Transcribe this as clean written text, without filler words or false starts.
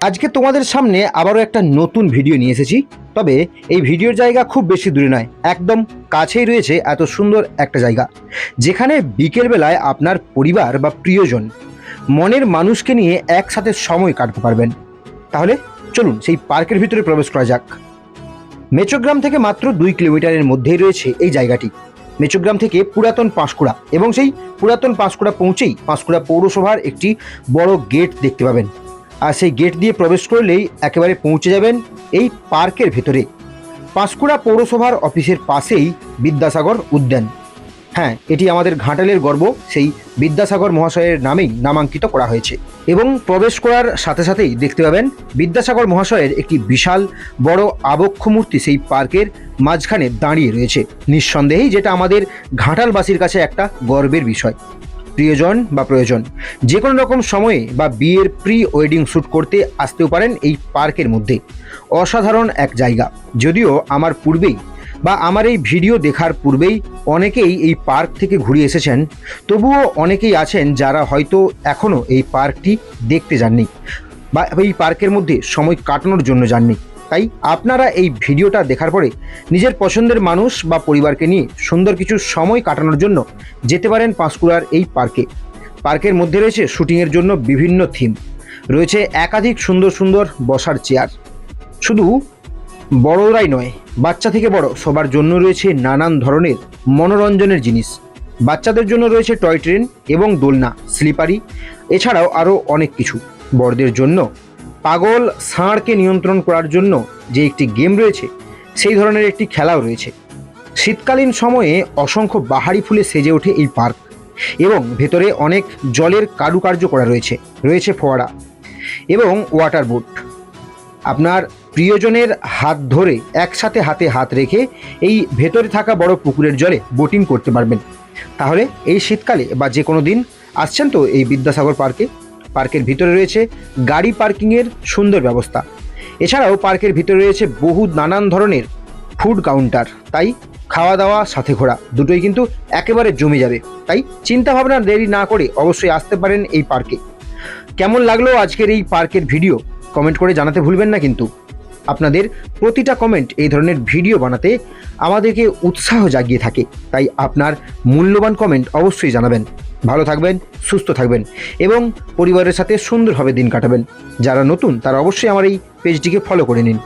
আজকে তোমাদের সামনে আবারও একটা নতুন ভিডিও নিয়ে এসেছি। তবে এই ভিডিওর জায়গা খুব বেশি দূরে নয়, একদম কাছেই রয়েছে এত সুন্দর একটা জায়গা, যেখানে বিকেলবেলায় আপনার পরিবার বা প্রিয়জন, মনের মানুষকে নিয়ে একসাথে সময় কাটাতে পারবেন। তাহলে চলুন সেই পার্কের ভিতরে প্রবেশ করা যাক। মেচোগ্রাম থেকে মাত্র 2 কিলোমিটারের মধ্যেই রয়েছে এই জায়গাটি। মেচোগ্রাম থেকে পুরাতন পাঁশকুড়া, এবং সেই পুরাতন পাঁশকুড়া পৌঁছেই পাঁশকুড়া পৌরসভার একটি বড় গেট দেখতে পাবেন। আর সেই গেট দিয়ে প্রবেশ করলেই একেবারে পৌঁছে যাবেন এই পার্কের ভেতরে। পাঁশকুড়া পৌরসভার অফিসের পাশেই বিদ্যাসাগর উদ্যান। হ্যাঁ, এটি আমাদের ঘাটালের গর্ব, সেই বিদ্যাসাগর মহাশয়ের নামেই নামাঙ্কিত করা হয়েছে। এবং প্রবেশ করার সাথে সাথেই দেখতে পাবেন বিদ্যাসাগর মহাশয়ের একটি বিশাল বড় আবক্ষ মূর্তি সেই পার্কের মাঝখানে দাঁড়িয়ে রয়েছে। নিঃসন্দেহেই যেটা আমাদের ঘাটালবাসীর কাছে একটা গর্বের বিষয়। প্রিয়জন বা প্রয়োজন যে কোনো রকম সময়ে বা বিয়ের প্রি ওয়েডিং শ্যুট করতে আসতেও পারেন এই পার্কের মধ্যে। অসাধারণ এক জায়গা। যদিও আমার পূর্বেই বা আমার এই ভিডিও দেখার পূর্বেই অনেকেই এই পার্ক থেকে ঘুরে এসেছেন, তবুও অনেকেই আছেন যারা হয়তো এখনও এই পার্কটি দেখতে যাননি বা এই পার্কের মধ্যে সময় কাটানোর জন্য যাননি। তাই আপনারা এই ভিডিওটা দেখার পরে নিজের পছন্দের মানুষ বা পরিবারকে নিয়ে সুন্দর কিছু সময় কাটানোর জন্য যেতে পারেন পাঁশকুড়ার এই পার্কে। পার্কের মধ্যে রয়েছে শুটিংয়ের জন্য বিভিন্ন থিম, রয়েছে একাধিক সুন্দর সুন্দর বসার চেয়ার। শুধু বড়রাই নয়, বাচ্চা থেকে বড় সবার জন্য রয়েছে নানান ধরনের মনোরঞ্জনের জিনিস। বাচ্চাদের জন্য রয়েছে টয় ট্রেন এবং দোলনা, স্লিপারি, এছাড়াও আরও অনেক কিছু। বড়দের জন্য পাগল ষাঁড়কে নিয়ন্ত্রণ করার জন্য যে একটি গেম রয়েছে, সেই ধরনের একটি খেলাও রয়েছে। শীতকালীন সময়ে অসংখ্য বাহারি ফুলে সেজে ওঠে এই পার্ক, এবং ভেতরে অনেক জলের কারুকার্য করা রয়েছে। রয়েছে ফোয়ারা এবং ওয়াটার বোট। আপনার প্রিয়জনের হাত ধরে একসাথে হাতে হাত রেখে এই ভেতরে থাকা বড় পুকুরের জলে বোটিং করতে পারবেন। তাহলে এই শীতকালে বা যে কোনো দিন আসছেন তো এই বিদ্যাসাগর পার্কে। পার্কের ভিতরে রয়েছে গাড়ি পার্কিংয়ের সুন্দর ব্যবস্থা। এছাড়াও পার্কের ভিতরে রয়েছে বহু নানান ধরনের ফুড কাউন্টার। তাই খাওয়া দাওয়া সাথে ঘোরা দুটোই কিন্তু একেবারে জমে যাবে। তাই চিন্তাভাবনা দেরি না করে অবশ্যই আসতে পারেন এই পার্কে। কেমন লাগলো আজকের এই পার্কের ভিডিও কমেন্ট করে জানাতে ভুলবেন না কিন্তু। আপনাদের প্রতিটা কমেন্ট এই ধরনের ভিডিও বানাতে আমাদেরকে উৎসাহ জাগিয়ে থাকে। তাই আপনার মূল্যবান কমেন্ট অবশ্যই জানাবেন। ভালো থাকবেন, সুস্থ থাকবেন এবং পরিবারের সাথে সুন্দরভাবে দিন কাটাবেন। যারা নতুন তারা অবশ্যই আমার এই পেজটিকে ফলো করে নিন।